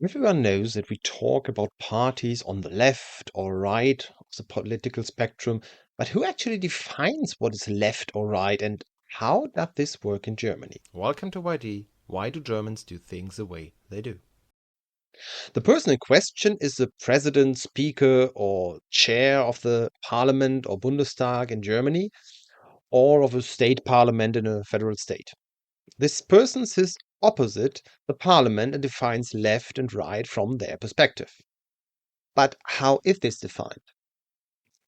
Everyone knows that we talk about parties on the left or right of the political spectrum, but who actually defines what is left or right and how does this work in Germany? Welcome to YD. Why do Germans do things the way they do? The person in question is the president, speaker, or chair of the parliament or Bundestag in Germany, or of a state parliament in a federal state. This person sits opposite the parliament and defines left and right from their perspective. But how is this defined?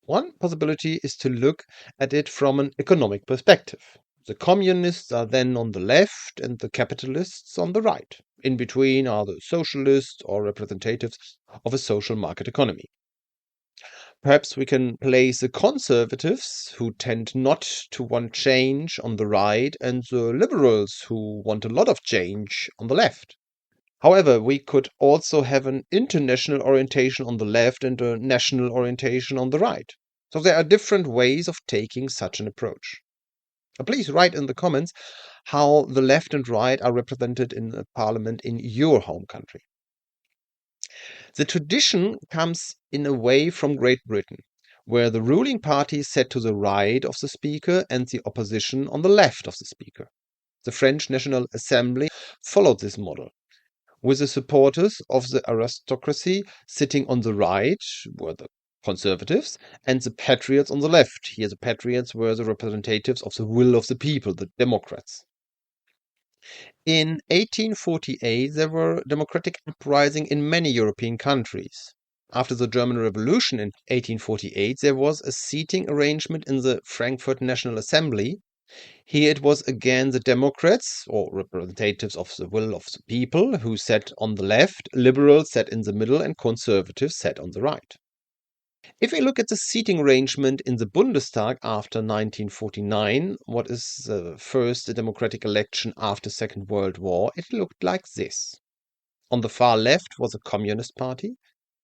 One possibility is to look at it from an economic perspective. The communists are then on the left and the capitalists on the right. In between are the socialists or representatives of a social market economy. Perhaps we can place the conservatives, who tend not to want change, on the right, and the liberals, who want a lot of change, on the left. However, we could also have an international orientation on the left and a national orientation on the right. So there are different ways of taking such an approach. Please write in the comments how the left and right are represented in the parliament in your home country. The tradition comes in a way from Great Britain, where the ruling party sat to the right of the speaker and the opposition on the left of the speaker. The French National Assembly followed this model, with the supporters of the aristocracy sitting on the right, were the conservatives, and the patriots on the left. Here, the patriots were the representatives of the will of the people, the Democrats. In 1848, there were democratic uprisings in many European countries. After the German Revolution in 1848, there was a seating arrangement in the Frankfurt National Assembly. Here it was again the Democrats, or representatives of the will of the people, who sat on the left, liberals sat in the middle, and conservatives sat on the right. If we look at the seating arrangement in the Bundestag after 1949, what is the first democratic election after Second World War, it looked like this. On the far left was the Communist Party,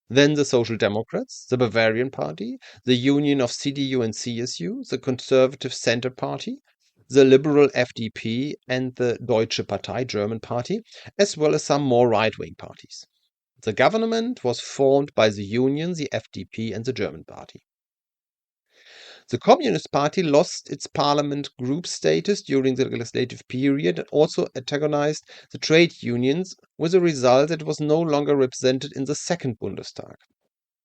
then the Social Democrats, the Bavarian Party, the union of CDU and CSU, the Conservative Center Party, the liberal FDP, and the Deutsche Partei, German Party, as well as some more right-wing parties. The government was formed by the Union, the FDP, and the German Party. The Communist Party lost its parliament group status during the legislative period and also antagonized the trade unions, with the result that it was no longer represented in the second Bundestag.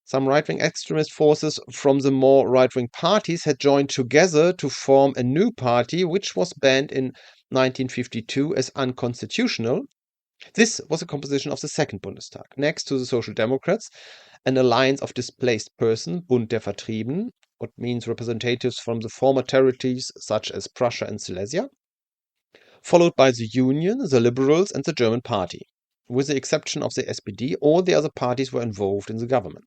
Some right-wing extremist forces from the more right-wing parties had joined together to form a new party, which was banned in 1952 as unconstitutional. This was the composition of the second Bundestag. Next to the Social Democrats, an alliance of displaced persons, Bund der Vertriebenen, what means representatives from the former territories such as Prussia and Silesia, followed by the Union, the Liberals, and the German Party. With the exception of the SPD, all the other parties were involved in the government.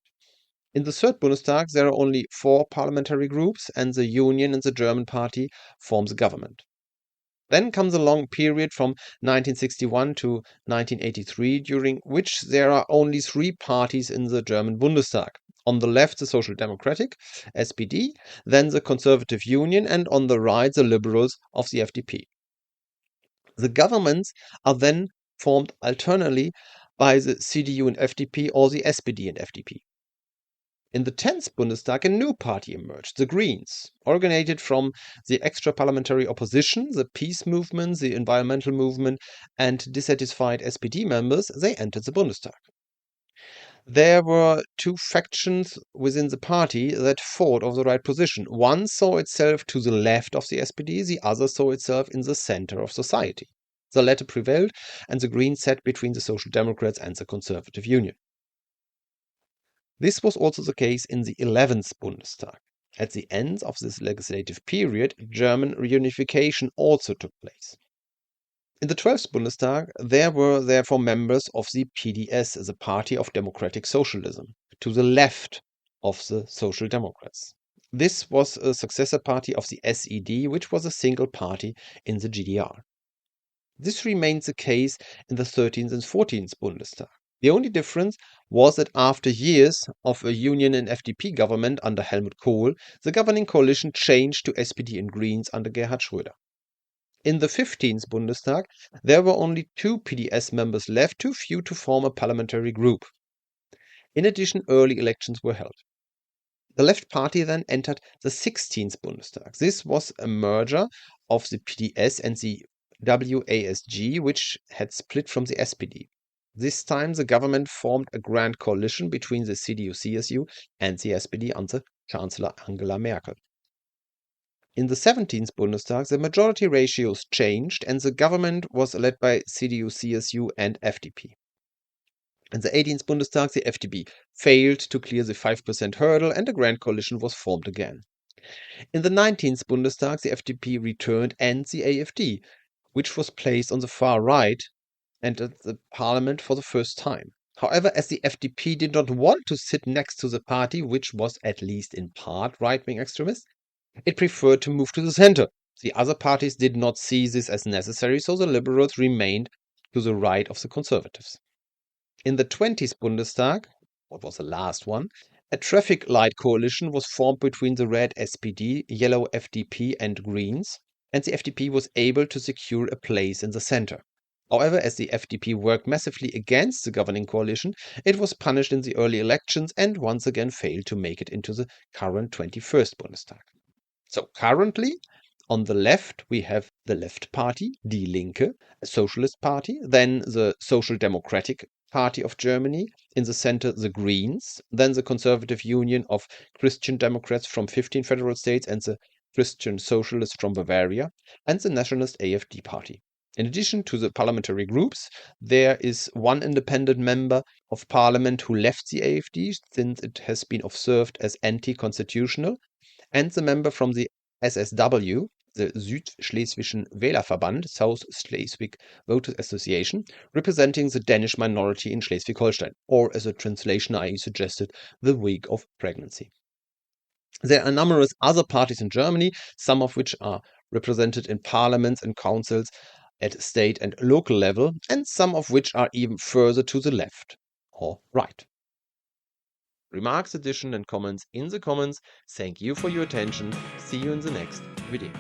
In the third Bundestag, there are only 4 parliamentary groups, and the Union and the German Party form the government. Then comes a long period from 1961 to 1983, during which there are only 3 parties in the German Bundestag. On the left, the Social Democratic, SPD, then the Conservative Union, and on the right, the Liberals of the FDP. The governments are then formed alternately by the CDU and FDP or the SPD and FDP. In the 10th Bundestag, a new party emerged, the Greens, originated from the extra-parliamentary opposition, the peace movement, the environmental movement, and dissatisfied SPD members. They entered the Bundestag. There were 2 factions within the party that fought over the right position. One saw itself to the left of the SPD, the other saw itself in the center of society. The latter prevailed, and the Greens sat between the Social Democrats and the Conservative Union. This was also the case in the 11th Bundestag. At the end of this legislative period, German reunification also took place. In the 12th Bundestag, there were therefore members of the PDS, the Party of Democratic Socialism, to the left of the Social Democrats. This was a successor party of the SED, which was a single party in the GDR. This remained the case in the 13th and 14th Bundestag. The only difference was that after years of a Union and FDP government under Helmut Kohl, the governing coalition changed to SPD and Greens under Gerhard Schröder. In the 15th Bundestag, there were only 2 PDS members left, too few to form a parliamentary group. In addition, early elections were held. The Left Party then entered the 16th Bundestag. This was a merger of the PDS and the WASG, which had split from the SPD. This time, the government formed a grand coalition between the CDU-CSU and the SPD under Chancellor Angela Merkel. In the 17th Bundestag, the majority ratios changed and the government was led by CDU-CSU and FDP. In the 18th Bundestag, the FDP failed to clear the 5% hurdle and a grand coalition was formed again. In the 19th Bundestag, the FDP returned and the AfD, which was placed on the far right, entered the parliament for the first time. However, as the FDP did not want to sit next to the party, which was at least in part right-wing extremist, it preferred to move to the center. The other parties did not see this as necessary, so the liberals remained to the right of the conservatives. In the 20th Bundestag, what was the last one, a traffic light coalition was formed between the red SPD, yellow FDP and Greens, and the FDP was able to secure a place in the center. However, as the FDP worked massively against the governing coalition, it was punished in the early elections and once again failed to make it into the current 21st Bundestag. So currently, on the left, we have the Left Party, Die Linke, a socialist party, then the Social Democratic Party of Germany, in the center, the Greens, then the Conservative Union of Christian Democrats from 15 federal states and the Christian Socialists from Bavaria, and the Nationalist AfD Party. In addition to the parliamentary groups, there is one independent member of parliament who left the AfD since it has been observed as anti-constitutional, and the member from the SSW, the Südschleswischen Wählerverband, South Schleswig Voters Association, representing the Danish minority in Schleswig-Holstein, or as a translation I suggested, the week of pregnancy. There are numerous other parties in Germany, some of which are represented in parliaments and councils at state and local level, and some of which are even further to the left or right. Remarks, addition and comments in the comments. Thank you for your attention. See you in the next video.